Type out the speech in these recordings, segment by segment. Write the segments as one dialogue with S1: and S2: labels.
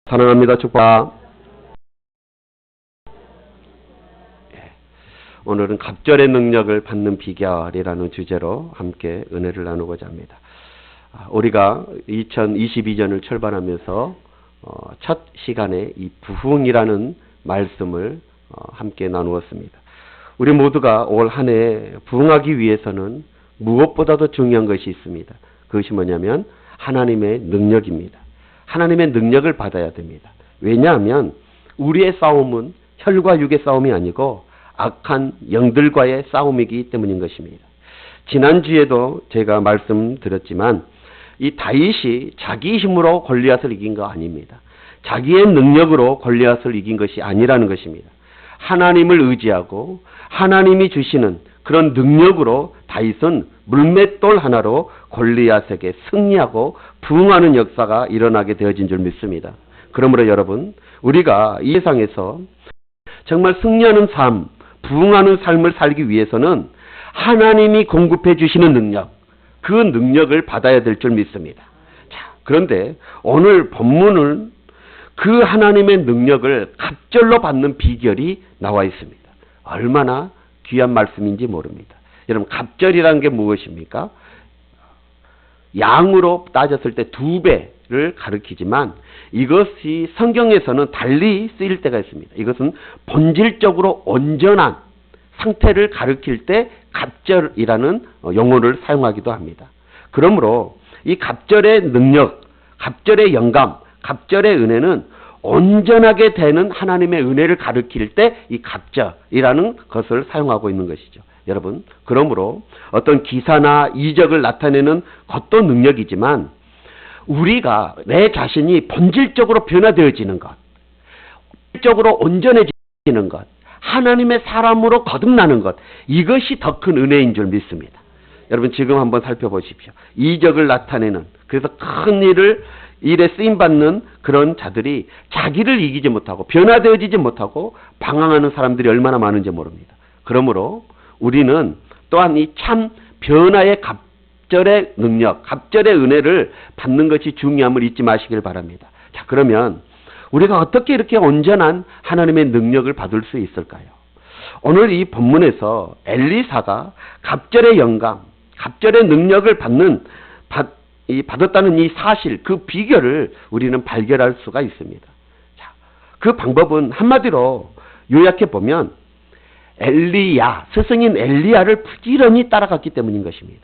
S1: 사랑합니다. 축복합니다. 오늘은 갑절의 능력을 받는 비결이라는 주제로 함께 은혜를 나누고자 합니다. 우리가 2022년을 출발하면서 첫 시간에 이 부흥이라는 말씀을 함께 나누었습니다. 우리 모두가 올 한 해 부흥하기 위해서는 무엇보다도 중요한 것이 있습니다. 그것이 뭐냐면 하나님의 능력입니다. 하나님의 능력을 받아야 됩니다. 왜냐하면 우리의 싸움은 혈과 육의 싸움이 아니고 악한 영들과의 싸움이기 때문인 것입니다. 지난주에도 제가 말씀드렸지만 이 다윗이 자기 힘으로 골리앗을 이긴 거 아닙니다. 자기의 능력으로 골리앗을 이긴 것이 아니라는 것입니다. 하나님을 의지하고 하나님이 주시는 그런 능력으로 다윗은 물맷돌 하나로 골리앗에게 승리하고 부흥하는 역사가 일어나게 되어진 줄 믿습니다. 그러므로 여러분, 우리가 이 세상에서 정말 승리하는 삶, 부흥하는 삶을 살기 위해서는 하나님이 공급해 주시는 능력, 그 능력을 받아야 될 줄 믿습니다. 자, 그런데 오늘 본문은 그 하나님의 능력을 갑절로 받는 비결이 나와 있습니다. 얼마나 귀한 말씀인지 모릅니다. 여러분, 갑절이라는 게 무엇입니까? 양으로 따졌을 때 2배를 가리키지만 이것이 성경에서는 달리 쓰일 때가 있습니다. 이것은 본질적으로 온전한 상태를 가리킬 때 갑절이라는 용어를 사용하기도 합니다. 그러므로 이 갑절의 능력, 갑절의 영감, 갑절의 은혜는 온전하게 되는 하나님의 은혜를 가리킬 때 이 갑절이라는 것을 사용하고 있는 것이죠. 여러분, 그러므로 어떤 기사나 이적을 나타내는 것도 능력이지만 우리가 내 자신이 본질적으로 변화되어지는 것, 본질적으로 온전해지는 것, 하나님의 사람으로 거듭나는 것, 이것이 더 큰 은혜인 줄 믿습니다. 여러분, 지금 한번 살펴보십시오. 이적을 나타내는, 그래서 큰 일에 쓰임받는 그런 자들이 자기를 이기지 못하고 변화되어지지 못하고 방황하는 사람들이 얼마나 많은지 모릅니다. 그러므로 우리는 또한 이 참 변화의 갑절의 능력, 갑절의 은혜를 받는 것이 중요함을 잊지 마시길 바랍니다. 자, 그러면 우리가 어떻게 이렇게 온전한 하나님의 능력을 받을 수 있을까요? 오늘 이 본문에서 엘리사가 갑절의 영감, 갑절의 능력을 받았다는 이 사실, 그 비결을 우리는 발견할 수가 있습니다. 자, 그 방법은 한마디로 요약해 보면 스승인 엘리야를 부지런히 따라갔기 때문인 것입니다.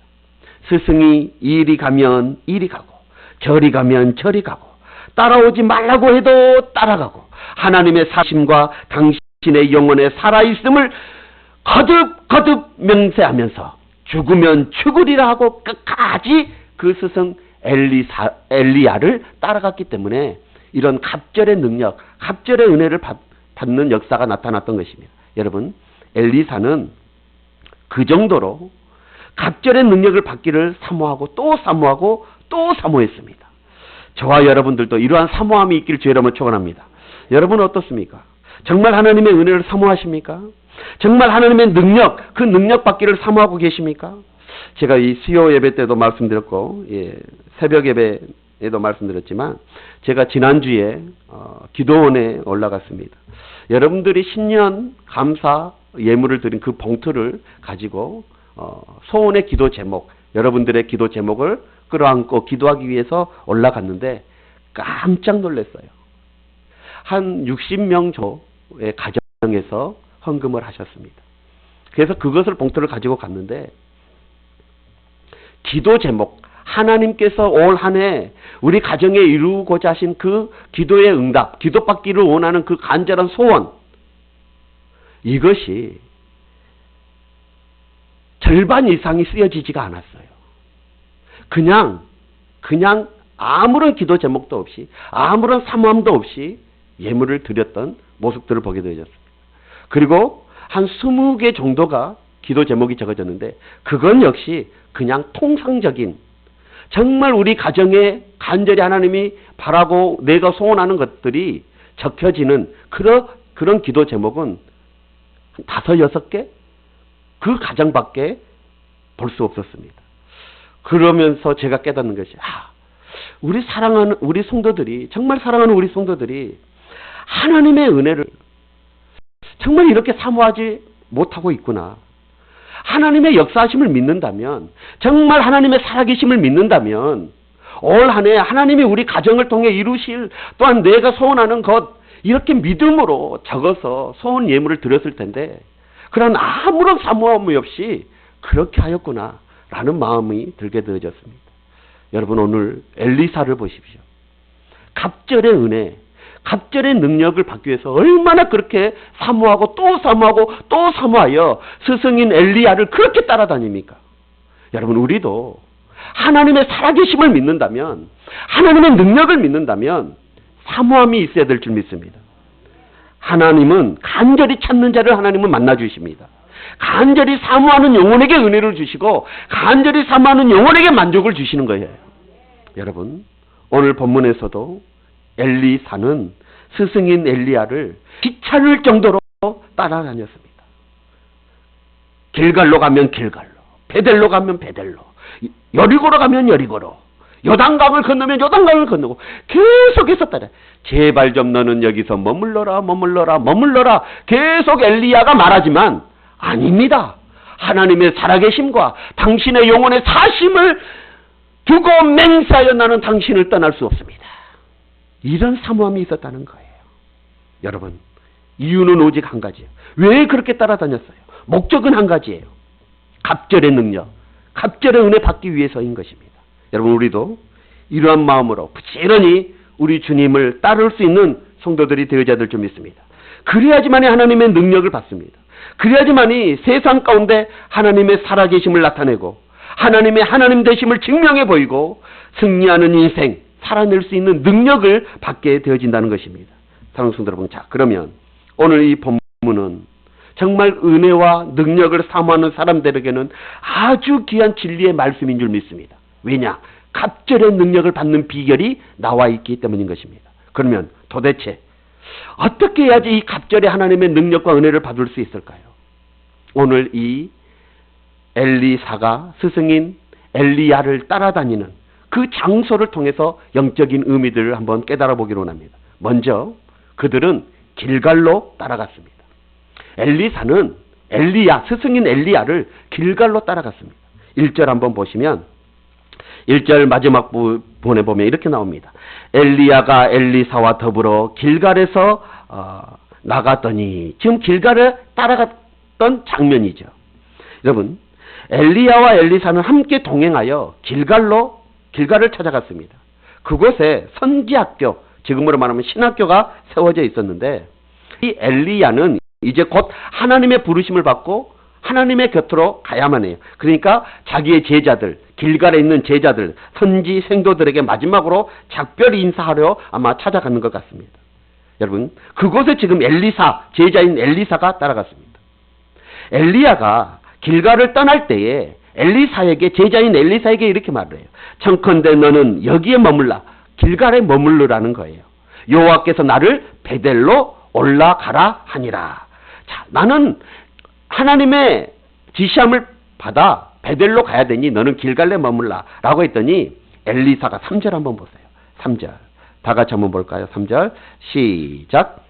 S1: 스승이 이리 가면 이리 가고 저리 가면 저리 가고 따라오지 말라고 해도 따라가고 하나님의 사심과 당신의 영혼에 살아있음을 거듭 명세하면서 죽으면 죽으리라 하고 끝까지 그 스승 엘리야를 따라갔기 때문에 이런 갑절의 능력, 갑절의 은혜를 받는 역사가 나타났던 것입니다. 여러분, 엘리사는 그 정도로 갑절의 능력을 받기를 사모하고 또 사모하고 또 사모했습니다. 저와 여러분들도 이러한 사모함이 있기를 주의 이름으로 축원합니다. 여러분은 어떻습니까? 정말 하나님의 은혜를 사모하십니까? 정말 하나님의 능력, 그 능력 받기를 사모하고 계십니까? 제가 이 수요 예배 때도 말씀드렸고, 새벽 예배에도 말씀드렸지만, 제가 지난주에 기도원에 올라갔습니다. 여러분들이 신년 감사 예물을 드린 그 봉투를 가지고 소원의 기도 제목, 여러분들의 기도 제목을 끌어안고 기도하기 위해서 올라갔는데 깜짝 놀랐어요. 한 60명 정도의 가정에서 헌금을 하셨습니다. 그래서 그것을 봉투를 가지고 갔는데 기도 제목, 하나님께서 올 한 해 우리 가정에 이루고자 하신 그 기도의 응답, 기도받기를 원하는 그 간절한 소원, 이것이 절반 이상이 쓰여지지가 않았어요. 그냥 아무런 기도 제목도 없이, 아무런 사모함도 없이 예물을 드렸던 모습들을 보게 되었습니다. 그리고 한 20개 정도가 기도 제목이 적어졌는데 그건 역시 그냥 통상적인, 정말 우리 가정에 간절히 하나님이 바라고 내가 소원하는 것들이 적혀지는 그런 기도 제목은 5, 6개? 그 가정밖에 볼 수 없었습니다. 그러면서 제가 깨닫는 것이 우리 성도들이, 정말 사랑하는 우리 성도들이 하나님의 은혜를 정말 이렇게 사모하지 못하고 있구나. 하나님의 역사하심을 믿는다면, 정말 하나님의 살아계심을 믿는다면 올 한 해 하나님이 우리 가정을 통해 이루실, 또한 내가 소원하는 것, 이렇게 믿음으로 적어서 소원 예물을 드렸을 텐데 그런 아무런 사모함이 없이 그렇게 하였구나 라는 마음이 들게 되어졌습니다. 여러분, 오늘 엘리사를 보십시오. 갑절의 은혜, 갑절의 능력을 받기 위해서 얼마나 그렇게 사모하고 또 사모하고 또 사모하여 스승인 엘리야를 그렇게 따라다닙니까? 여러분, 우리도 하나님의 살아계심을 믿는다면, 하나님의 능력을 믿는다면 사모함이 있어야 될 줄 믿습니다. 하나님은 간절히 찾는 자를 하나님은 만나주십니다. 간절히 사모하는 영혼에게 은혜를 주시고 간절히 사모하는 영혼에게 만족을 주시는 거예요. 여러분, 오늘 본문에서도 엘리사는 스승인 엘리야를 귀찮을 정도로 따라다녔습니다. 길갈로 가면 길갈로, 베델로 가면 베델로, 여리고로 가면 여리고로, 요단강을 건너면 요단강을 건너고 계속해서 따라. 제발 좀 너는 여기서 머물러라, 머물러라, 머물러라. 계속 엘리야가 말하지만 아닙니다. 하나님의 살아계심과 당신의 영혼의 사심을 두고 맹세하여 나는 당신을 떠날 수 없습니다. 이런 사모함이 있었다는 거예요. 여러분, 이유는 오직 한 가지예요. 왜 그렇게 따라다녔어요? 목적은 한 가지예요. 갑절의 능력, 갑절의 은혜 받기 위해서인 것입니다. 여러분, 우리도 이러한 마음으로 부지런히 우리 주님을 따를 수 있는 성도들이 되어야 될 줄 믿습니다. 그래야지만이 하나님의 능력을 받습니다. 그래야지만이 세상 가운데 하나님의 살아계심을 나타내고 하나님의 하나님 되심을 증명해 보이고 승리하는 인생, 살아낼 수 있는 능력을 받게 되어진다는 것입니다. 사랑하는 성도 여러분, 자, 그러면 오늘 이 본문은 정말 은혜와 능력을 사모하는 사람들에게는 아주 귀한 진리의 말씀인 줄 믿습니다. 왜냐? 갑절의 능력을 받는 비결이 나와 있기 때문인 것입니다. 그러면 도대체 어떻게 해야지 이 갑절의 하나님의 능력과 은혜를 받을 수 있을까요? 오늘 이 엘리사가 스승인 엘리야를 따라다니는 그 장소를 통해서 영적인 의미들을 한번 깨달아 보기로 합니다. 먼저 그들은 길갈로 따라갔습니다. 엘리사는 엘리야, 스승인 엘리야를 길갈로 따라갔습니다. 1절 한번 보시면 1절 마지막 부분에 보면 이렇게 나옵니다. 엘리야가 엘리사와 더불어 길갈에서 나갔더니, 지금 길갈에 따라갔던 장면이죠. 여러분, 엘리야와 엘리사는 함께 동행하여 길갈을 찾아갔습니다. 그곳에 선지학교, 지금으로 말하면 신학교가 세워져 있었는데, 이 엘리야는 이제 곧 하나님의 부르심을 받고 하나님의 곁으로 가야만 해요. 그러니까 자기의 제자들, 길갈에 있는 제자들, 선지 생도들에게 마지막으로 작별 인사하려 아마 찾아가는 것 같습니다. 여러분, 그곳에 지금 엘리사, 제자인 엘리사가 따라갔습니다. 엘리야가 길갈을 떠날 때에 엘리사에게, 제자인 엘리사에게 이렇게 말을 해요. 청컨대 너는 여기에 머물라. 길갈에 머물르라는 거예요. 여호와께서 나를 베델로 올라가라 하니라. 자, 나는 하나님의 지시함을 받아 베델로 가야 되니 너는 길갈에 머물라 라고 했더니 엘리사가 3절 한번 보세요. 3절 다 같이 한번 볼까요? 3절 시작.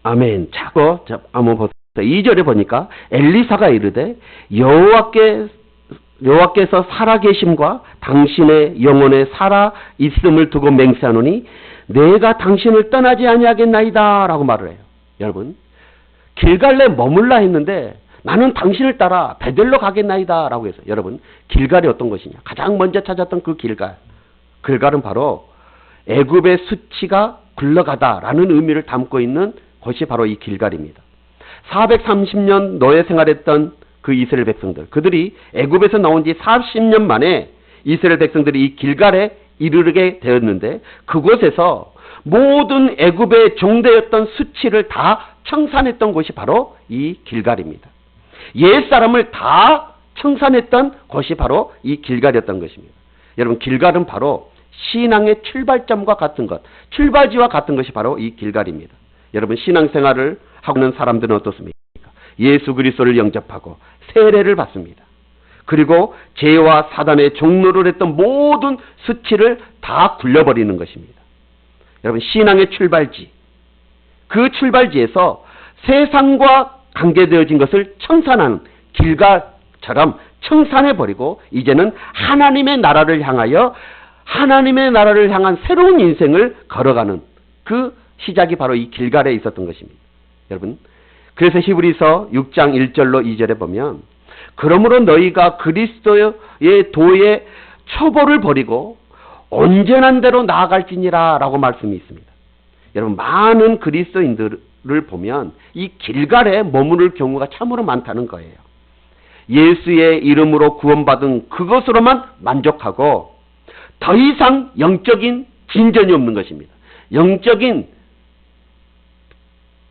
S1: 아멘. 자고 한번 보세요. 2절에 보니까 엘리사가 이르되 여호와께서 살아계심과 당신의 영혼에 살아있음을 두고 맹세하노니 내가 당신을 떠나지 아니하겠나이다 라고 말을 해요. 여러분, 길갈에 머물라 했는데 나는 당신을 따라 베델로 가겠나이다 라고 해서, 여러분, 길갈이 어떤 것이냐? 가장 먼저 찾았던 그 길갈은 바로 애굽의 수치가 굴러가다라는 의미를 담고 있는 것이 바로 이 길갈입니다. 430년 노예 생활했던 그 이스라엘 백성들, 그들이 애굽에서 나온 지 40년 만에 이스라엘 백성들이 이 길갈에 이르게 되었는데, 그곳에서 모든 애굽의 종되었던 수치를 다 청산했던 곳이 바로 이 길갈입니다. 옛사람을 다 청산했던 곳이 바로 이 길갈이었던 것입니다. 여러분, 길갈은 바로 신앙의 출발점과 같은 것, 출발지와 같은 것이 바로 이 길갈입니다. 여러분, 신앙생활을 하고 있는 사람들은 어떻습니까? 예수 그리스도를 영접하고 세례를 받습니다. 그리고 죄와 사단의 종노를 했던 모든 수치를 다 굴려버리는 것입니다. 여러분, 신앙의 출발지, 그 출발지에서 세상과 관계되어진 것을 청산하는 길갈처럼 청산해버리고 이제는 하나님의 나라를 향하여 하나님의 나라를 향한 새로운 인생을 걸어가는 그 시작이 바로 이 길갈에 있었던 것입니다. 여러분, 그래서 히브리서 6장 1절로 2절에 보면 그러므로 너희가 그리스도의 도의 초보를 버리고 온전한 대로 나아갈지니라 라고 말씀이 있습니다. 여러분, 많은 그리스도인들을 보면 이 길갈에 머무를 경우가 참으로 많다는 거예요. 예수의 이름으로 구원받은 그것으로만 만족하고 더 이상 영적인 진전이 없는 것입니다. 영적인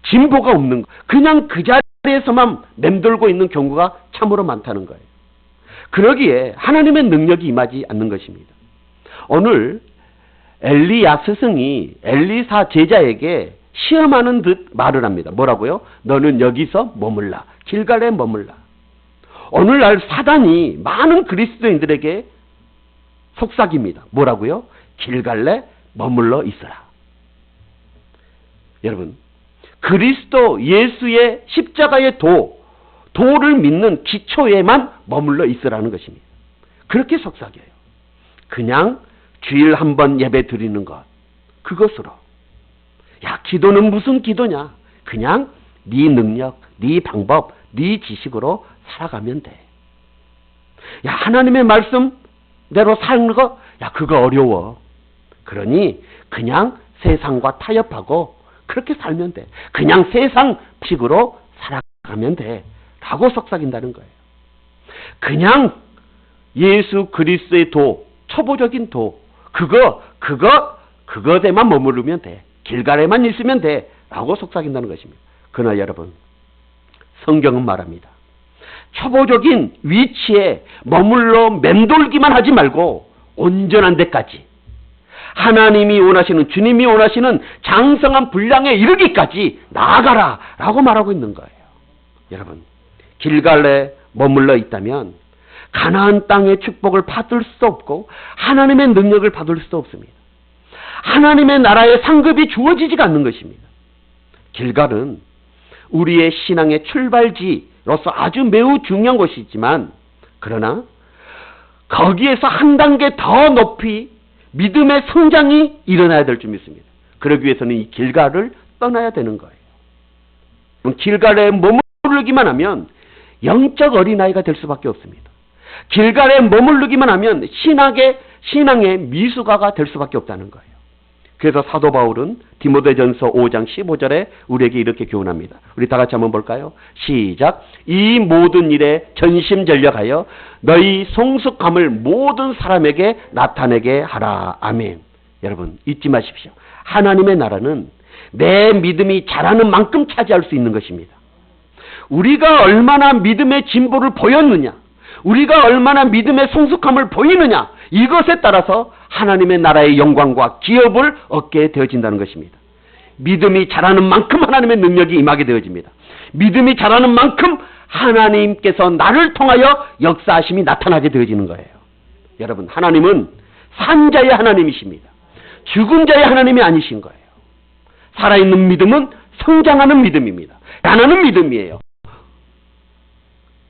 S1: 진보가 없는 것. 그냥 그 자리에서만 맴돌고 있는 경우가 참으로 많다는 거예요. 그러기에 하나님의 능력이 임하지 않는 것입니다. 오늘 엘리야 스승이 엘리사 제자에게 시험하는 듯 말을 합니다. 뭐라고요? 너는 여기서 머물라. 길갈에 머물라. 오늘날 사단이 많은 그리스도인들에게 속삭입니다. 뭐라고요? 길갈에 머물러 있어라. 여러분, 그리스도 예수의 십자가의 도를 믿는 기초에만 머물러 있으라는 것입니다. 그렇게 속삭여요. 그냥 주일 한 번 예배 드리는 것, 그것으로. 야, 기도는 무슨 기도냐? 그냥 네 능력, 네 방법, 네 지식으로 살아가면 돼. 야, 하나님의 말씀대로 사는 거, 야, 그거 어려워. 그러니 그냥 세상과 타협하고 그렇게 살면 돼. 그냥 세상식으로 살아가면 돼. 라고 속삭인다는 거예요. 그냥 예수 그리스도의 도, 초보적인 도, 그것에만 머무르면 돼. 길갈에만 있으면 돼. 라고 속삭인다는 것입니다. 그러나 여러분, 성경은 말합니다. 초보적인 위치에 머물러 맴돌기만 하지 말고 온전한 데까지, 하나님이 원하시는, 주님이 원하시는 장성한 분량에 이르기까지 나아가라 라고 말하고 있는 거예요. 여러분, 길갈에 머물러 있다면 가나안 땅의 축복을 받을 수 없고 하나님의 능력을 받을 수 없습니다. 하나님의 나라의 상급이 주어지지가 않는 것입니다. 길갈은 우리의 신앙의 출발지로서 아주 매우 중요한 것이지만, 그러나 거기에서 한 단계 더 높이 믿음의 성장이 일어나야 될 줄 믿습니다. 그러기 위해서는 이 길갈을 떠나야 되는 거예요. 길갈에 머무르기만 하면 영적 어린아이가 될 수밖에 없습니다. 길갈에 머무르기만 하면 신앙의 미숙아가 될 수밖에 없다는 거예요. 그래서 사도 바울은 디모데전서 5장 15절에 우리에게 이렇게 교훈합니다. 우리 다 같이 한번 볼까요? 시작. 이 모든 일에 전심전력하여 너희 성숙함을 모든 사람에게 나타내게 하라. 아멘. 여러분, 잊지 마십시오. 하나님의 나라는 내 믿음이 자라는 만큼 차지할 수 있는 것입니다. 우리가 얼마나 믿음의 진보를 보였느냐, 우리가 얼마나 믿음의 성숙함을 보이느냐, 이것에 따라서 하나님의 나라의 영광과 기업을 얻게 되어진다는 것입니다. 믿음이 자라는 만큼 하나님의 능력이 임하게 되어집니다. 믿음이 자라는 만큼 하나님께서 나를 통하여 역사하심이 나타나게 되어지는 거예요. 여러분, 하나님은 산자의 하나님이십니다. 죽은 자의 하나님이 아니신 거예요. 살아있는 믿음은 성장하는 믿음입니다. 가나는 믿음이에요.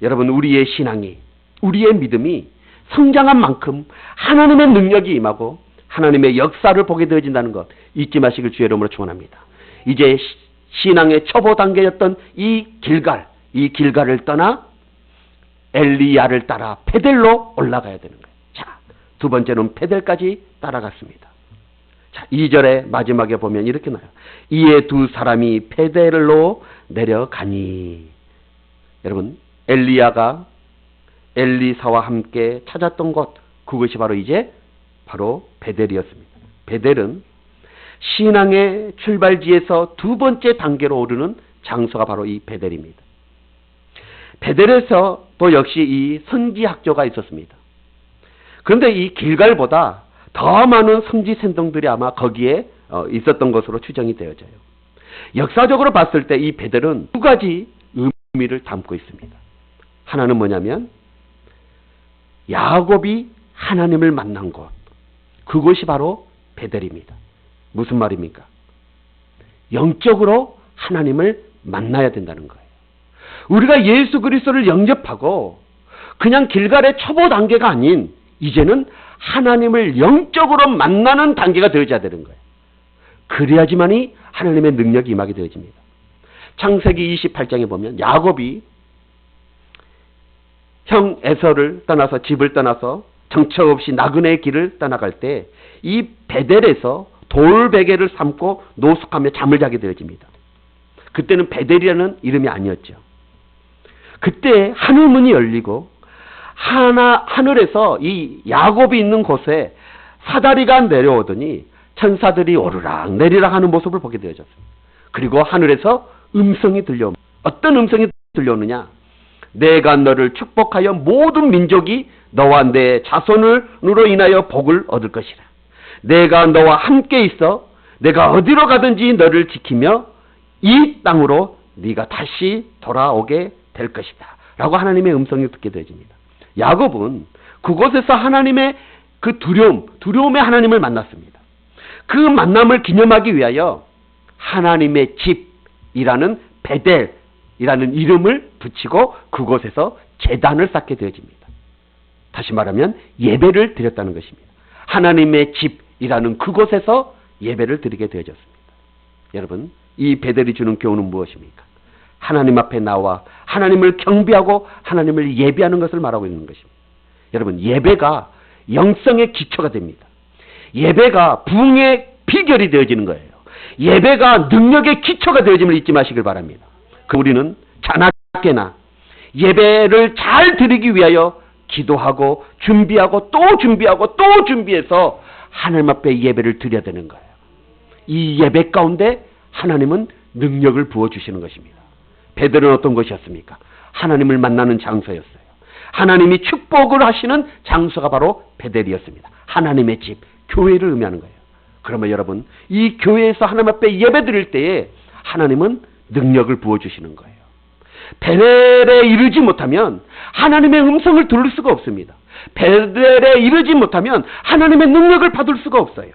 S1: 여러분, 우리의 신앙이, 우리의 믿음이 성장한 만큼 하나님의 능력이 임하고 하나님의 역사를 보게 되어진다는 것 잊지 마시길 주의 이름으로 축원합니다. 이제 신앙의 초보 단계였던 이 길갈을 떠나 엘리야를 따라 베델로 올라가야 되는 거예요. 자, 두 번째는 베델까지 따라갔습니다. 자, 2절의 마지막에 보면 이렇게 나와요. 이에 두 사람이 베델로 내려가니. 여러분, 엘리야가 엘리사와 함께 찾았던 곳, 그것이 바로 베델이었습니다. 베델은 신앙의 출발지에서 두 번째 단계로 오르는 장소가 바로 이 베델입니다. 베델에서 또 역시 이 선지학교가 있었습니다. 그런데 이 길갈보다 더 많은 성지 생동들이 아마 거기에 있었던 것으로 추정이 되어져요. 역사적으로 봤을 때 이 베델은 두 가지 의미를 담고 있습니다. 하나는 뭐냐면 야곱이 하나님을 만난 곳, 그곳이 바로 베델입니다. 무슨 말입니까? 영적으로 하나님을 만나야 된다는 거예요. 우리가 예수 그리스도를 영접하고 그냥 길갈의 초보 단계가 아닌 이제는 하나님을 영적으로 만나는 단계가 되어져야 되는 거예요. 그래야지만이 하나님의 능력이 임하게 되어집니다. 창세기 28장에 보면 야곱이 형 에서를 떠나서 집을 떠나서 정처 없이 나그네의 길을 떠나갈 때 이 베델에서 돌베개를 삼고 노숙하며 잠을 자게 되어집니다. 그때는 베델이라는 이름이 아니었죠. 그때 하늘문이 열리고 하늘에서 이 야곱이 있는 곳에 사다리가 내려오더니 천사들이 오르락 내리락 하는 모습을 보게 되어졌습니다. 그리고 하늘에서 음성이 들려옵니다. 어떤 음성이 들려오느냐? 내가 너를 축복하여 모든 민족이 너와 내 자손으로 인하여 복을 얻을 것이라. 내가 너와 함께 있어 내가 어디로 가든지 너를 지키며 이 땅으로 네가 다시 돌아오게 될 것이다. 라고 하나님의 음성이 듣게 되어집니다. 야곱은 그곳에서 하나님의 그 두려움의 하나님을 만났습니다. 그 만남을 기념하기 위하여 하나님의 집이라는 베델이라는 이름을 붙이고 그곳에서 제단을 쌓게 되어집니다. 다시 말하면 예배를 드렸다는 것입니다. 하나님의 집이라는 그곳에서 예배를 드리게 되어졌습니다. 여러분, 이 베델이 주는 교훈은 무엇입니까? 하나님 앞에 나와 하나님을 경배하고 하나님을 예배하는 것을 말하고 있는 것입니다. 여러분, 예배가 영성의 기초가 됩니다. 예배가 부흥의 비결이 되어지는 거예요. 예배가 능력의 기초가 되어짐을 잊지 마시길 바랍니다. 우리는 자나깨나 예배를 잘 드리기 위하여 기도하고 준비하고 또 준비하고 또 준비해서 하나님 앞에 예배를 드려야 되는 거예요. 이 예배 가운데 하나님은 능력을 부어주시는 것입니다. 베델은 어떤 것이었습니까? 하나님을 만나는 장소였어요. 하나님이 축복을 하시는 장소가 바로 베델이었습니다. 하나님의 집, 교회를 의미하는 거예요. 그러면 여러분, 이 교회에서 하나님 앞에 예배 드릴 때에 하나님은 능력을 부어주시는 거예요. 베델에 이르지 못하면 하나님의 음성을 들을 수가 없습니다. 베델에 이르지 못하면 하나님의 능력을 받을 수가 없어요.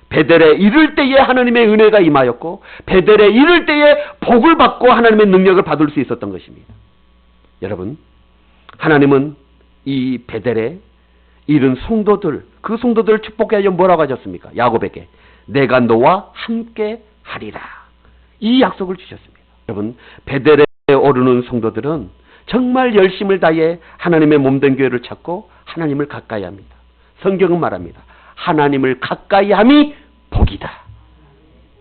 S1: 베델에 이를 때에 하나님의 은혜가 임하였고 베델에 이를 때에 복을 받고 하나님의 능력을 받을 수 있었던 것입니다. 여러분, 하나님은 이 베델에 이른 성도들, 그 성도들을 축복하여 뭐라고 하셨습니까? 야곱에게 내가 너와 함께 하리라, 이 약속을 주셨습니다. 여러분, 베델에 오르는 성도들은 정말 열심을 다해 하나님의 몸된 교회를 찾고 하나님을 가까이 합니다. 성경은 말합니다. 하나님을 가까이 함이 복이다.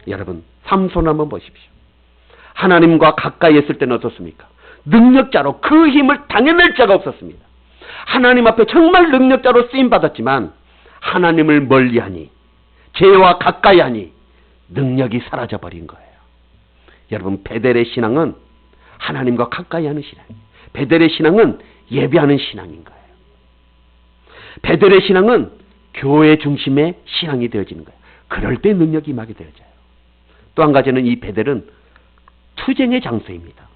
S1: 여러분, 삼손 한번 보십시오. 하나님과 가까이 했을 때는 어떻습니까? 능력자로 그 힘을 당해낼 자가 없었습니다. 하나님 앞에 정말 능력자로 쓰임받았지만 하나님을 멀리하니, 죄와 가까이하니 능력이 사라져버린 거예요. 여러분, 베델의 신앙은 하나님과 가까이하는 신앙이에요. 베델의 신앙은 예배하는 신앙인 거예요. 베델의 신앙은 교회 중심의 신앙이 되어지는 거예요. 그럴 때 능력이 임하게 되어져요. 또 한 가지는 이 베델은 투쟁의 장소입니다.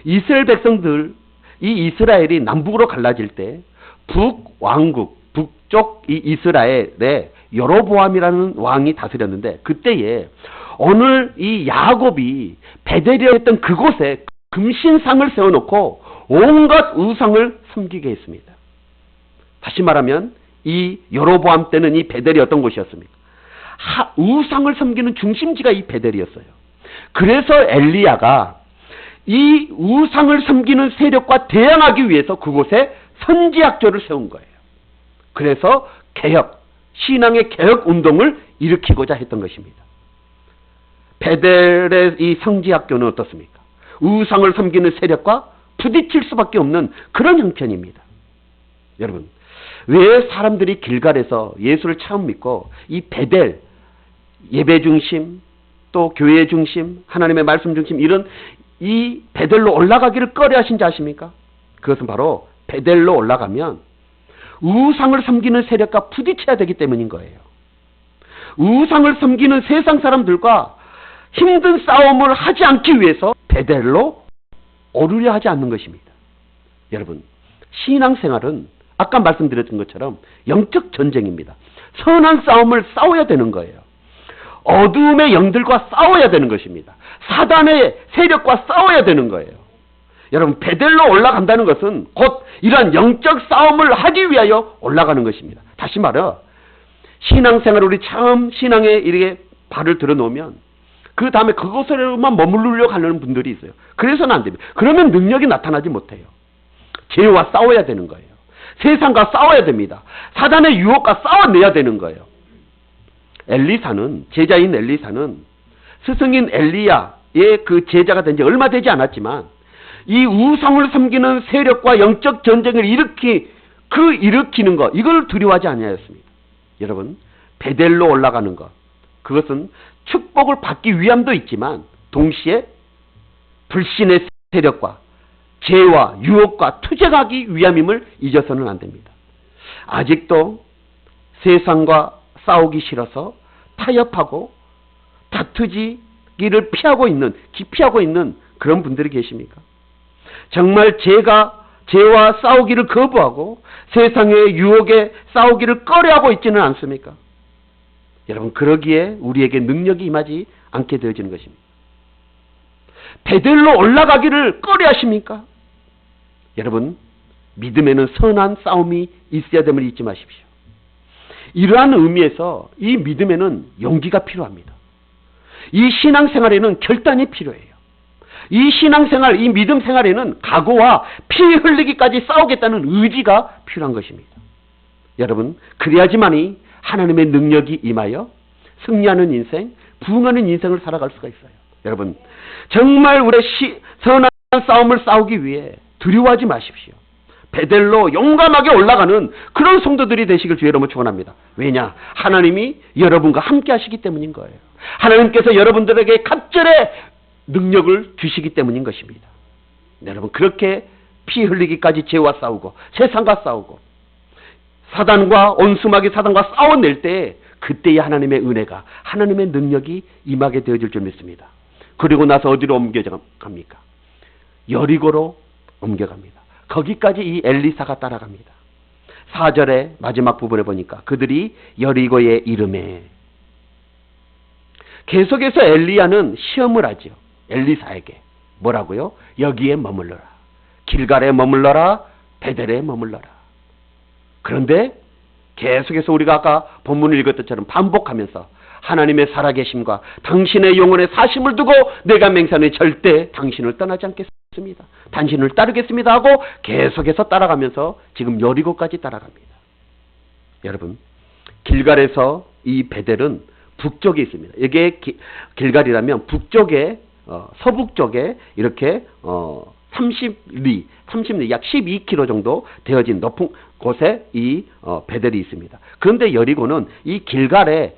S1: 이스라엘 백성들, 이 이스라엘이 남북으로 갈라질 때 북왕국, 북쪽 이 이스라엘에 여로보암이라는 왕이 다스렸는데 그때에 오늘 이 야곱이 베델이라 했던 그곳에 금신상을 세워놓고 온갖 우상을 섬기게 했습니다. 다시 말하면 이 여로보암 때는 이 베델이 어떤 곳이었습니까? 우상을 섬기는 중심지가 이 베델이었어요. 그래서 엘리야가 이 우상을 섬기는 세력과 대항하기 위해서 그곳에 선지학교를 세운 거예요. 그래서 신앙의 개혁 운동을 일으키고자 했던 것입니다. 베델의 이 성지학교는 어떻습니까? 우상을 섬기는 세력과 부딪힐 수밖에 없는 그런 형편입니다. 여러분, 왜 사람들이 길갈에서 예수를 처음 믿고 이 베델, 예배 중심, 또 교회 중심, 하나님의 말씀 중심, 이런 이 베델로 올라가기를 꺼려 하신지 아십니까? 그것은 바로 베델로 올라가면 우상을 섬기는 세력과 부딪혀야 되기 때문인 거예요. 우상을 섬기는 세상 사람들과 힘든 싸움을 하지 않기 위해서 베델로 오르려 하지 않는 것입니다. 여러분, 신앙생활은 아까 말씀드렸던 것처럼 영적 전쟁입니다. 선한 싸움을 싸워야 되는 거예요. 어두움의 영들과 싸워야 되는 것입니다. 사단의 세력과 싸워야 되는 거예요. 여러분, 베델로 올라간다는 것은 곧 이러한 영적 싸움을 하기 위하여 올라가는 것입니다. 다시 말해, 신앙생활, 우리 처음 신앙에 이렇게 발을 들어놓으면 그 다음에 그것으로만 머무르려고 하는 분들이 있어요. 그래서는 안 됩니다. 그러면 능력이 나타나지 못해요. 죄와 싸워야 되는 거예요. 세상과 싸워야 됩니다. 사단의 유혹과 싸워내야 되는 거예요. 엘리사는, 제자인 엘리사는 스승인 엘리야의 그 제자가 된 지 얼마 되지 않았지만 이 우상을 섬기는 세력과 영적 전쟁을 일으키는 것, 이걸 두려워하지 아니하였습니다. 여러분, 베델로 올라가는 것, 그것은 축복을 받기 위함도 있지만 동시에 불신의 세력과 죄와 유혹과 투쟁하기 위함임을 잊어서는 안 됩니다. 아직도 세상과 싸우기 싫어서 타협하고 다투기를 기피하고 있는 그런 분들이 계십니까? 정말 죄와 싸우기를 거부하고 세상의 유혹에 싸우기를 꺼려하고 있지는 않습니까? 여러분, 그러기에 우리에게 능력이 임하지 않게 되어지는 것입니다. 베델로 올라가기를 꺼려하십니까? 여러분, 믿음에는 선한 싸움이 있어야 됨을 잊지 마십시오. 이러한 의미에서 이 믿음에는 용기가 필요합니다. 이 신앙생활에는 결단이 필요해요. 이 신앙생활, 이 믿음 생활에는 각오와 피 흘리기까지 싸우겠다는 의지가 필요한 것입니다. 여러분, 그래야지만이 하나님의 능력이 임하여 승리하는 인생, 부흥하는 인생을 살아갈 수가 있어요. 여러분, 정말 우리 선한 싸움을 싸우기 위해 두려워하지 마십시오. 베델로 용감하게 올라가는 그런 성도들이 되시길 주의 이름으로 축원합니다. 왜냐? 하나님이 여러분과 함께 하시기 때문인 거예요. 하나님께서 여러분들에게 갑절의 능력을 주시기 때문인 것입니다. 여러분, 그렇게 피 흘리기까지 죄와 싸우고 세상과 싸우고 사단과 온수마귀 사단과 싸워낼 때 그때의 하나님의 은혜가, 하나님의 능력이 임하게 되어질 줄 믿습니다. 그리고 나서 어디로 옮겨갑니까? 여리고로 옮겨갑니다. 거기까지 이 엘리사가 따라갑니다. 4절의 마지막 부분에 보니까 그들이 여리고에 이르매, 계속해서 엘리야는 시험을 하죠. 엘리사에게 뭐라고요? 여기에 머물러라, 길갈에 머물러라, 베델에 머물러라. 그런데 계속해서 우리가 아까 본문을 읽었던 것처럼 반복하면서 하나님의 살아계심과 당신의 영혼의 사심을 두고 내가 맹세하노니 절대 당신을 떠나지 않겠습니다, 당신을 따르겠습니다 하고 계속해서 따라가면서 지금 여리고까지 따라갑니다. 여러분, 길갈에서 이 베델은 북쪽에 있습니다. 이게 길갈이라면 북쪽에 서북 쪽에 이렇게 30리 약 12km 정도 되어진 높은 곳에 이 베델이 있습니다. 그런데 여리고는 이 길갈에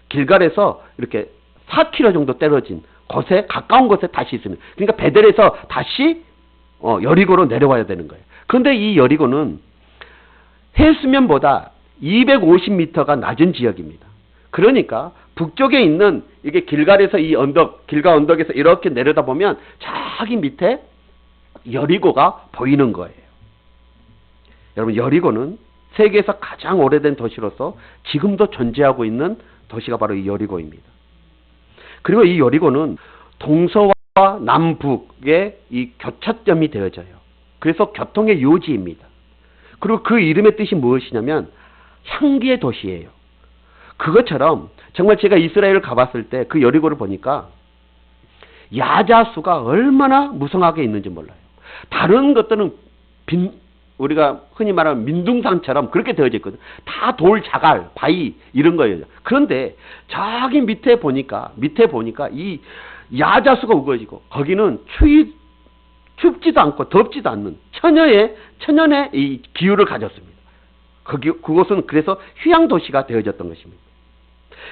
S1: 길갈에서 이렇게 4km 정도 떨어진 곳에 가까운 곳에 다시 있습니다. 그러니까 베델에서 다시 여리고로 내려와야 되는 거예요. 그런데 이 여리고는 해수면보다 250m가 낮은 지역입니다. 그러니까 북쪽에 있는 이게 길갈에서 이 길갈 언덕에서 이렇게 내려다보면 저기 밑에 여리고가 보이는 거예요. 여러분, 여리고는 세계에서 가장 오래된 도시로서 지금도 존재하고 있는 도시가 바로 이 여리고입니다. 그리고 이 여리고는 동서와 남북의 이 교차점이 되어져요. 그래서 교통의 요지입니다. 그리고 그 이름의 뜻이 무엇이냐면 향기의 도시예요. 그것처럼 정말 제가 이스라엘을 가봤을 때 그 여리고를 보니까 야자수가 얼마나 무성하게 있는지 몰라요. 다른 것들은 우리가 흔히 말하는 민둥산처럼 그렇게 되어져 있거든요. 다 돌, 자갈, 바위 이런 거예요. 그런데 저기 밑에 보니까 이 야자수가 우거지고 거기는 춥지도 않고 덥지도 않는 천연의 이 기후를 가졌습니다. 그곳은 그래서 휴양 도시가 되어졌던 것입니다.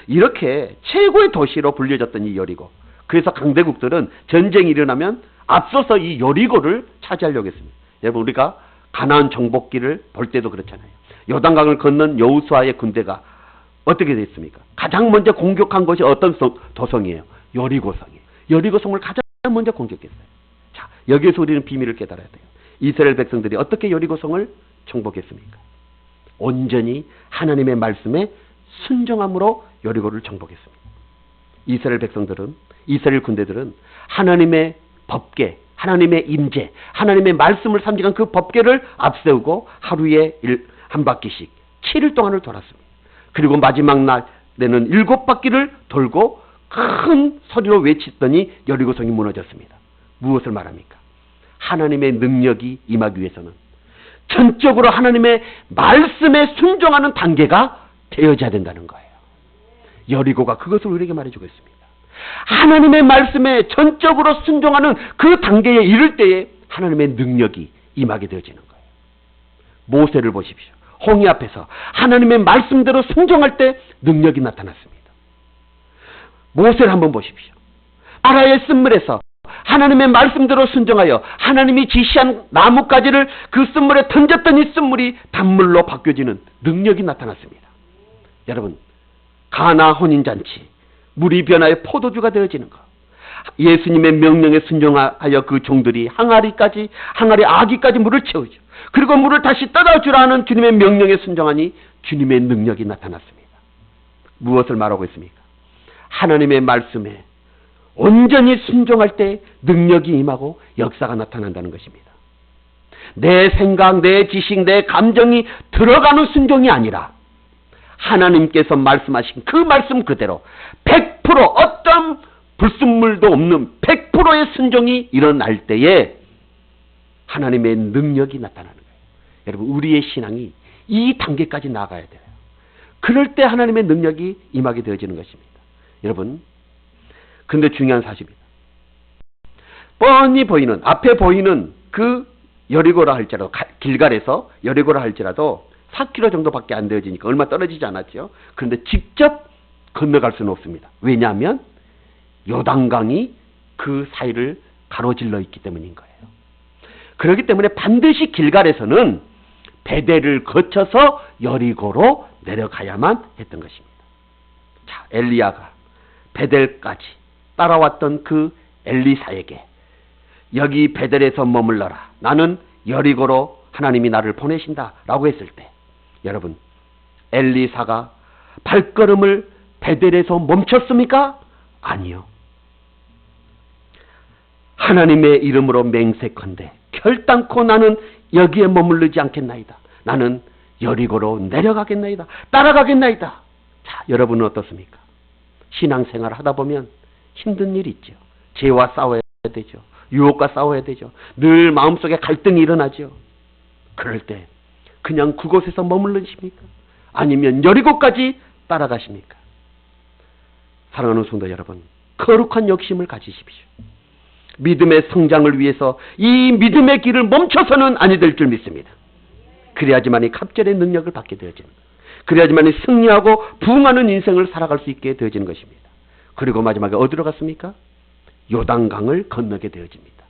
S1: 이렇게 최고의 도시로 불려졌던 이 여리고, 그래서 강대국들은 전쟁이 일어나면 앞서서 이 여리고를 차지하려고 했습니다. 여러분, 우리가 가나안 정복기를 볼 때도 그렇잖아요. 요단강을 건넌 여호수아의 군대가 어떻게 됐습니까? 가장 먼저 공격한 것이 어떤 도성이에요? 여리고성이에요. 여리고성을 가장 먼저 공격했어요. 자, 여기에서 우리는 비밀을 깨달아야 돼요. 이스라엘 백성들이 어떻게 여리고성을 정복했습니까? 온전히 하나님의 말씀에 순종함으로 여리고를 정복했습니다. 이스라엘 백성들은, 이스라엘 군대들은 하나님의 법궤, 하나님의 임재, 하나님의 말씀을 상징한 그 법궤를 앞세우고 하루에 한 바퀴씩 7일 동안을 돌았습니다. 그리고 마지막 날에는 7바퀴를 돌고 큰 소리로 외치더니 여리고성이 무너졌습니다. 무엇을 말합니까? 하나님의 능력이 임하기 위해서는 전적으로 하나님의 말씀에 순종하는 단계가 되어져야 된다는 거예요. 여리고가 그것을 우리에게 말해주고 있습니다. 하나님의 말씀에 전적으로 순종하는 그 단계에 이를 때에 하나님의 능력이 임하게 되어지는 거예요. 모세를 보십시오. 홍해 앞에서 하나님의 말씀대로 순종할 때 능력이 나타났습니다. 모세를 한번 보십시오. 마라의 쓴물에서 하나님의 말씀대로 순종하여 하나님이 지시한 나뭇가지를 그 쓴물에 던졌더니 쓴물이 단물로 바뀌어지는 능력이 나타났습니다. 여러분, 가나 혼인잔치, 물이 변하여 포도주가 되어지는 것, 예수님의 명령에 순종하여 그 종들이 항아리 아기까지 물을 채우죠. 그리고 물을 다시 떠다주라는 주님의 명령에 순종하니 주님의 능력이 나타났습니다. 무엇을 말하고 있습니까? 하나님의 말씀에 온전히 순종할 때 능력이 임하고 역사가 나타난다는 것입니다. 내 생각, 내 지식, 내 감정이 들어가는 순종이 아니라 하나님께서 말씀하신 그 말씀 그대로 100% 어떤 불순물도 없는 100%의 순종이 일어날 때에 하나님의 능력이 나타나는 거예요. 여러분, 우리의 신앙이 이 단계까지 나아가야 돼요. 그럴 때 하나님의 능력이 임하게 되어지는 것입니다. 여러분, 근데 중요한 사실입니다. 뻔히 보이는, 앞에 보이는 그 여리고라 할지라도, 길갈에서 여리고라 할지라도 4km 정도밖에 안 되어지니까 얼마 떨어지지 않았죠. 그런데 직접 건너갈 수는 없습니다. 왜냐하면 요단강이 그 사이를 가로질러 있기 때문인 거예요. 그렇기 때문에 반드시 길갈에서는 베델을 거쳐서 여리고로 내려가야만 했던 것입니다. 자, 엘리야가 베델까지 따라왔던 그 엘리사에게 여기 베델에서 머물러라, 나는 여리고로 하나님이 나를 보내신다 라고 했을 때, 여러분, 엘리사가 발걸음을 베델에서 멈췄습니까? 아니요. 하나님의 이름으로 맹세컨대 결단코 나는 여기에 머무르지 않겠나이다. 나는 여리고로 내려가겠나이다. 따라가겠나이다. 자, 여러분은 어떻습니까? 신앙생활을 하다 보면 힘든 일이 있죠. 죄와 싸워야 되죠. 유혹과 싸워야 되죠. 늘 마음속에 갈등이 일어나죠. 그럴 때 그냥 그곳에서 머무르십니까? 아니면 여리고까지 따라가십니까? 사랑하는 성도 여러분, 거룩한 욕심을 가지십시오. 믿음의 성장을 위해서 이 믿음의 길을 멈춰서는 아니 될 줄 믿습니다. 그래야지만이 갑절의 능력을 받게 되어지는 거예요. 그래야지만이 승리하고 부흥하는 인생을 살아갈 수 있게 되어지는 것입니다. 그리고 마지막에 어디로 갔습니까? 요단강을 건너게 되어집니다.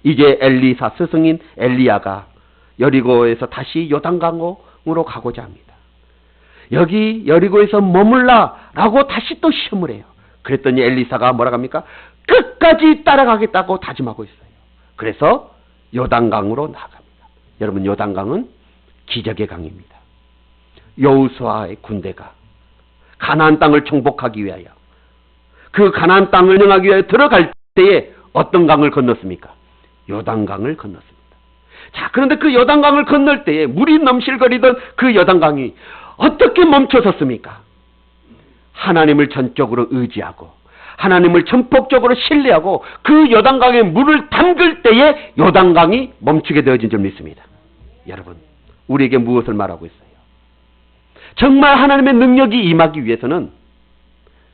S1: 이제 엘리사 스승인 엘리야가 여리고에서 다시 요단강으로 가고자 합니다. 여기 여리고에서 머물라라고 다시 또 시험을 해요. 그랬더니 엘리사가 뭐라고 합니까? 끝까지 따라가겠다고 다짐하고 있어요. 그래서 요단강으로 나아갑니다. 여러분, 요단강은 기적의 강입니다. 여호수아의 군대가 가나안 땅을 정복하기 위하여, 그 가나안 땅을 영하기 위하여 들어갈 때에 어떤 강을 건넜습니까? 요단강을 건넜습니다. 자, 그런데 그 요단강을 건널 때에 물이 넘실거리던 그 요단강이 어떻게 멈춰섰습니까? 하나님을 전적으로 의지하고 하나님을 전폭적으로 신뢰하고 그 요단강에 물을 담글 때에 요단강이 멈추게 되어진 줄 믿습니다. 여러분, 우리에게 무엇을 말하고 있어요? 정말 하나님의 능력이 임하기 위해서는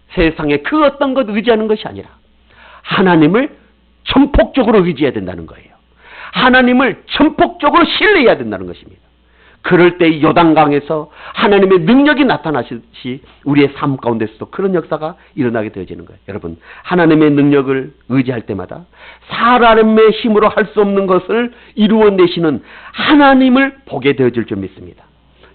S1: 세상에 그 어떤 것 의지하는 것이 아니라 하나님을 전폭적으로 의지해야 된다는 거예요. 하나님을 전폭적으로 신뢰해야 된다는 것입니다. 그럴 때 요단강에서 하나님의 능력이 나타나시듯이 우리의 삶 가운데서도 그런 역사가 일어나게 되어지는 거예요. 여러분, 하나님의 능력을 의지할 때마다 사람의 힘으로 할 수 없는 것을 이루어내시는 하나님을 보게 되어질 줄 믿습니다.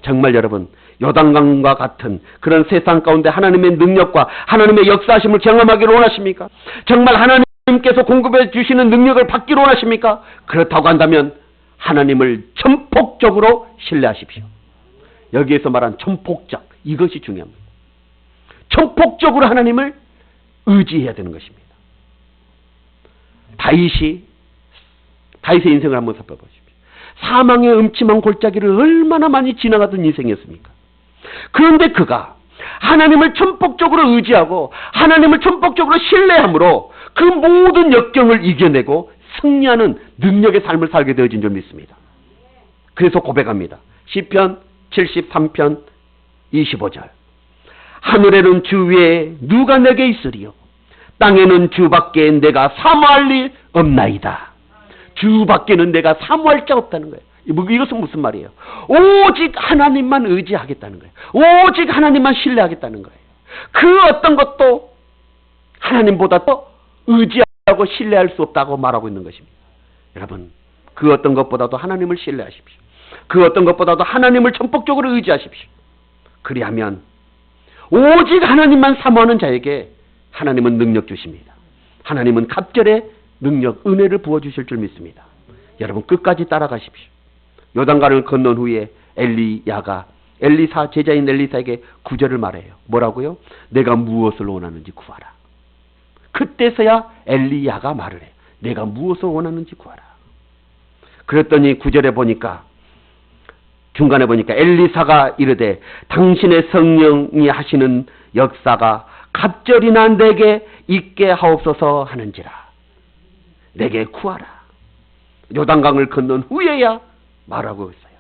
S1: 정말 여러분, 요단강과 같은 그런 세상 가운데 하나님의 능력과 하나님의 역사하심을 경험하기를 원하십니까? 정말 하나님께서 공급해 주시는 능력을 받기를 원하십니까? 그렇다고 한다면 하나님을 전폭적으로 신뢰하십시오. 여기에서 말한 전폭적, 이것이 중요합니다. 전폭적으로 하나님을 의지해야 되는 것입니다. 다윗의 인생을 한번 살펴보십시오. 사망의 음침한 골짜기를 얼마나 많이 지나가던 인생이었습니까? 그런데 그가 하나님을 전폭적으로 의지하고 하나님을 전폭적으로 신뢰함으로 그 모든 역경을 이겨내고 승리하는 능력의 삶을 살게 되어진 줄 믿습니다. 그래서 고백합니다. 시편 73편 25절. 하늘에는 주 위에 누가 내게 있으리요? 땅에는 주밖에 내가 사모할 일 없나이다. 주밖에는 내가 사모할 자 없다는 거예요. 이것은 무슨 말이에요? 오직 하나님만 의지하겠다는 거예요. 오직 하나님만 신뢰하겠다는 거예요. 그 어떤 것도 하나님보다 더 의지하고 신뢰할 수 없다고 말하고 있는 것입니다. 여러분, 그 어떤 것보다도 하나님을 신뢰하십시오. 그 어떤 것보다도 하나님을 전폭적으로 의지하십시오. 그리하면 오직 하나님만 사모하는 자에게 하나님은 능력 주십니다. 하나님은 갑절의 능력, 은혜를 부어주실 줄 믿습니다. 여러분, 끝까지 따라가십시오. 요단강을 건넌 후에 엘리사, 제자인 엘리사에게 구절을 말해요. 뭐라고요? 내가 무엇을 원하는지 구하라. 그때서야 엘리야가 말을 해요. 내가 무엇을 원하는지 구하라. 그랬더니 구절에 보니까, 중간에 보니까 엘리사가 이르되 당신의 성령이 하시는 역사가 갑절이나 내게 있게 하옵소서 하는지라. 내게 구하라. 요단강을 건넌 후에야 말하고 있어요.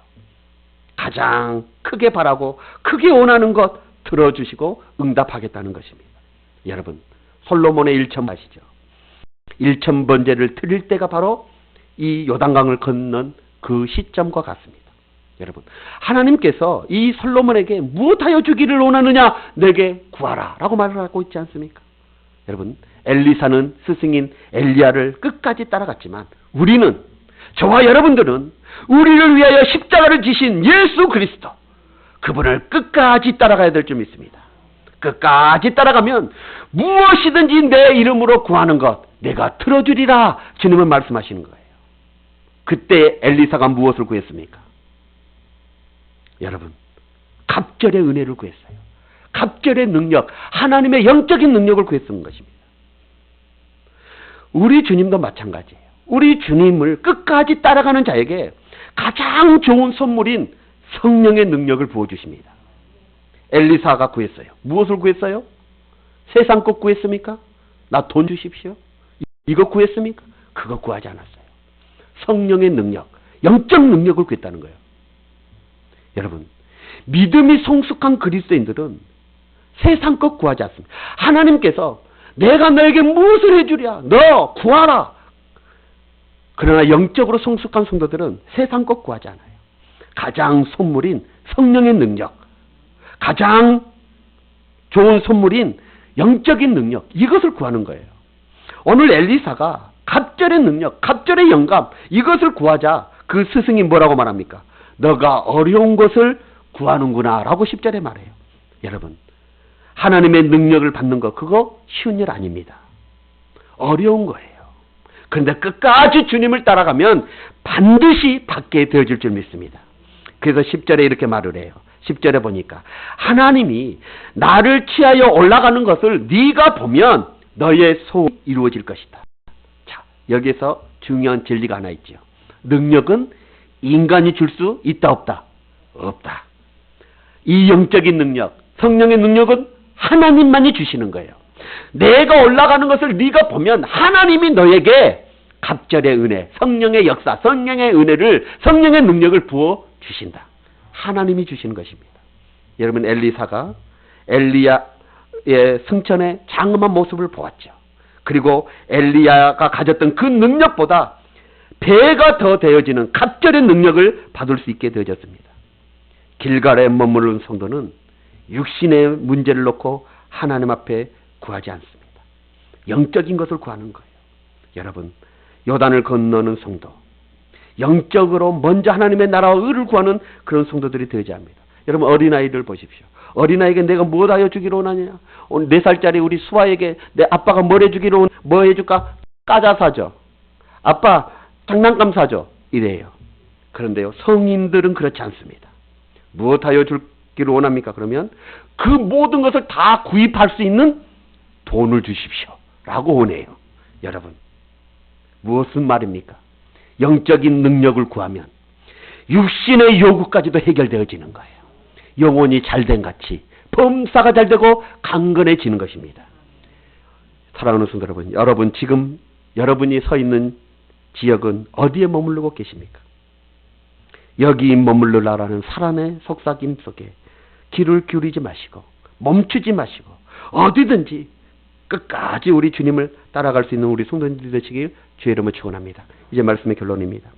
S1: 가장 크게 바라고 크게 원하는 것 들어주시고 응답하겠다는 것입니다. 여러분, 솔로몬의 1천 아시죠? 1,000번제를 드릴 때가 바로 이 요단강을 건넌 그 시점과 같습니다. 여러분, 하나님께서 이 솔로몬에게 무엇하여 주기를 원하느냐? 내게 구하라 라고 말을 하고 있지 않습니까? 여러분, 엘리사는 스승인 엘리야를 끝까지 따라갔지만 우리는, 저와 여러분들은 우리를 위하여 십자가를 지신 예수 그리스도, 그분을 끝까지 따라가야 될 줄 믿습니다. 끝까지 따라가면 무엇이든지 내 이름으로 구하는 것 내가 들어주리라 주님은 말씀하시는 거예요. 그때 엘리사가 무엇을 구했습니까? 여러분, 갑절의 은혜를 구했어요. 갑절의 능력, 하나님의 영적인 능력을 구했던 것입니다. 우리 주님도 마찬가지예요. 우리 주님을 끝까지 따라가는 자에게 가장 좋은 선물인 성령의 능력을 부어주십니다. 엘리사가 구했어요. 무엇을 구했어요? 세상 것 구했습니까? 나 돈 주십시오. 이거 구했습니까? 그거 구하지 않았어요. 성령의 능력, 영적 능력을 구했다는 거예요. 여러분, 믿음이 성숙한 그리스도인들은 세상 것 구하지 않습니다. 하나님께서 내가 너에게 무엇을 해주랴? 너 구하라. 그러나 영적으로 성숙한 성도들은 세상 것 구하지 않아요. 가장 선물인 성령의 능력, 가장 좋은 선물인 영적인 능력, 이것을 구하는 거예요. 오늘 엘리사가 갑절의 능력, 갑절의 영감, 이것을 구하자 그 스승이 뭐라고 말합니까? 너가 어려운 것을 구하는구나 라고 10절에 말해요. 여러분, 하나님의 능력을 받는 것, 그거 쉬운 일 아닙니다. 어려운 거예요. 그런데 끝까지 주님을 따라가면 반드시 받게 되어질 줄 믿습니다. 그래서 10절에 이렇게 말을 해요. 10절에 보니까 하나님이 나를 취하여 올라가는 것을 네가 보면 너의 소원이 이루어질 것이다. 자, 여기서 중요한 진리가 하나 있죠. 능력은 인간이 줄 수 있다 없다? 없다. 이 영적인 능력, 성령의 능력은 하나님만이 주시는 거예요. 내가 올라가는 것을 네가 보면 하나님이 너에게 갑절의 은혜, 성령의 역사, 성령의 은혜를, 성령의 능력을 부어 주신다. 하나님이 주시는 것입니다. 여러분, 엘리사가 엘리야의 승천의 장엄한 모습을 보았죠. 그리고 엘리야가 가졌던 그 능력보다 배가 더 되어지는 갑절의 능력을 받을 수 있게 되어졌습니다. 길갈에 머무르는 성도는 육신의 문제를 놓고 하나님 앞에 구하지 않습니다. 영적인 것을 구하는 거예요. 여러분, 요단을 건너는 성도, 영적으로 먼저 하나님의 나라와 의를 구하는 그런 성도들이 되어야 합니다. 여러분, 어린아이들 보십시오. 어린아이에게 내가 무엇하여 주기로 원하냐? 오늘 4살짜리 우리 수아에게 내 아빠가 뭘 해주기로 원, 뭐 해줄까? 과자 사줘. 아빠 장난감 사줘. 이래요. 그런데요, 성인들은 그렇지 않습니다. 무엇하여 주기로 원합니까? 그러면 그 모든 것을 다 구입할 수 있는 돈을 주십시오 라고 원해요. 여러분, 무엇은 말입니까? 영적인 능력을 구하면 육신의 요구까지도 해결되어지는 거예요. 영혼이 잘된 같이 범사가 잘되고 강건해지는 것입니다. 사랑하는 성도 여러분, 여러분 지금 여러분이 서 있는 지역은 어디에 머무르고 계십니까? 여기 머무르라라는 사람의 속삭임 속에 귀를 기울이지 마시고 멈추지 마시고 어디든지 끝까지 우리 주님을 따라갈 수 있는 우리 성도님들이 되시길 주의 이름으로 축원합니다. 이제 말씀의 결론입니다.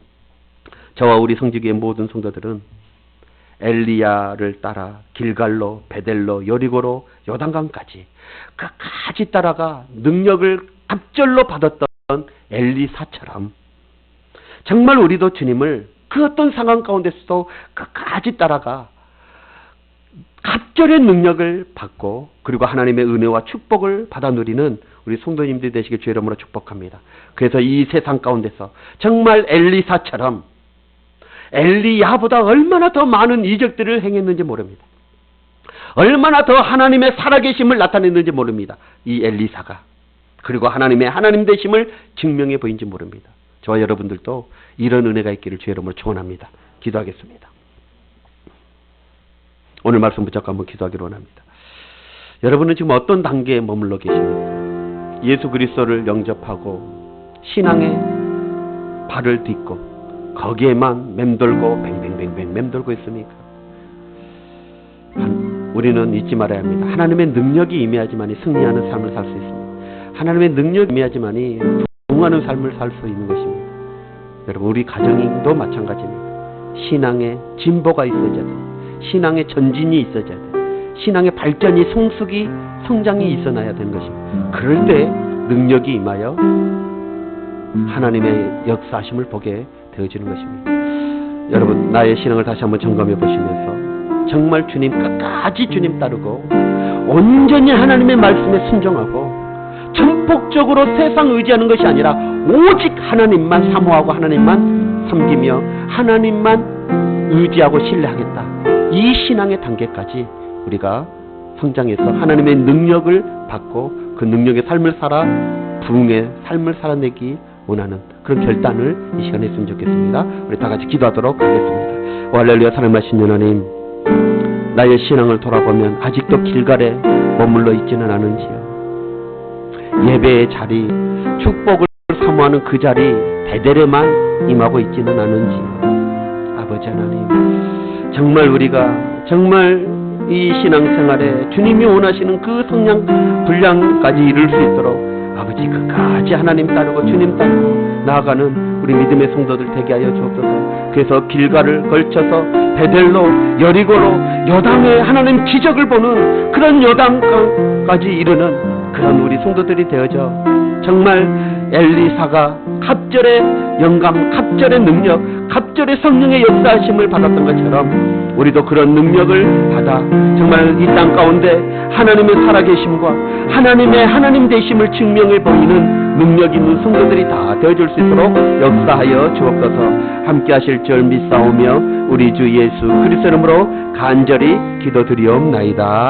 S1: 저와 우리 성지교의 모든 성도들은 엘리야를 따라 길갈로, 베델로, 여리고로, 요단강까지 끝까지 따라가 능력을 갑절로 받았던 엘리사처럼 정말 우리도 주님을 그 어떤 상황 가운데서도 끝까지 따라가 갑절의 능력을 받고 그리고 하나님의 은혜와 축복을 받아 누리는 우리 성도님들이 되시길 주의 이름으로 축복합니다. 그래서 이 세상 가운데서 정말 엘리사처럼 엘리야보다 얼마나 더 많은 이적들을 행했는지 모릅니다. 얼마나 더 하나님의 살아계심을 나타냈는지 모릅니다. 이 엘리사가. 그리고 하나님의 하나님 되심을 증명해 보인지 모릅니다. 저와 여러분들도 이런 은혜가 있기를 주의 이름으로 축원합니다. 기도하겠습니다. 오늘 말씀 붙잡고 한번 기도하기로 원합니다. 여러분은 지금 어떤 단계에 머물러 계십니까? 예수 그리스도를 영접하고 신앙의 발을 딛고 거기에만 맴돌고 뱅뱅뱅뱅 맴돌고 있습니까? 우리는 잊지 말아야 합니다. 하나님의 능력이 임해야지만이 승리하는 삶을 살 수 있습니다. 하나님의 능력이 임해야지만이 동하는 삶을 살 수 있는 것입니다. 여러분, 우리 가정도 마찬가지입니다. 신앙의 진보가 있어야 돼. 신앙의 전진이 있어야 돼. 신앙의 발전이 성숙이 성장이 있어나야 되는 것입니다. 그럴 때 능력이 임하여 하나님의 역사하심을 보게 되어지는 것입니다. 여러분, 나의 신앙을 다시 한번 점검해 보시면서 정말 주님 끝까지 주님 따르고 온전히 하나님의 말씀에 순종하고 전폭적으로 세상 의지하는 것이 아니라 오직 하나님만 사모하고 하나님만 섬기며 하나님만 의지하고 신뢰하겠다. 이 신앙의 단계까지 우리가 성장해서 하나님의 능력을 받고 그 능력의 삶을 살아 부흥의 삶을 살아내기 원하는 그런 결단을 이 시간에 했으면 좋겠습니다. 우리 다 같이 기도하도록 하겠습니다. 할렐루야. 사랑하신 하나님, 나의 신앙을 돌아보면 아직도 길갈에 머물러 있지는 않은지요. 예배의 자리, 축복을 사모하는 그 자리 베델에만 임하고 있지는 않은지요. 아버지 하나님, 정말 우리가 정말 이 신앙생활에 주님이 원하시는 그 성량 분량까지 이룰 수 있도록 아버지 끝까지 하나님 따르고 주님 따르고 나아가는 우리 믿음의 성도들 되게 하여 주옵소서. 그래서 길갈을 걸쳐서 베델로, 여리고로, 요단에 하나님 기적을 보는 그런 요단강까지 이르는 그런 우리 성도들이 되어져 정말 엘리사가 갑절의 영감, 갑절의 능력, 갑절의 성령의 역사하심을 받았던 것처럼 우리도 그런 능력을 받아 정말 이 땅 가운데 하나님의 살아계심과 하나님의 하나님 되심을 증명해 보이는 능력 있는 성도들이 다 되어줄 수 있도록 역사하여 주옵소서. 함께 하실 줄 믿사오며 우리 주 예수 그리스도 이름으로 간절히 기도드리옵나이다.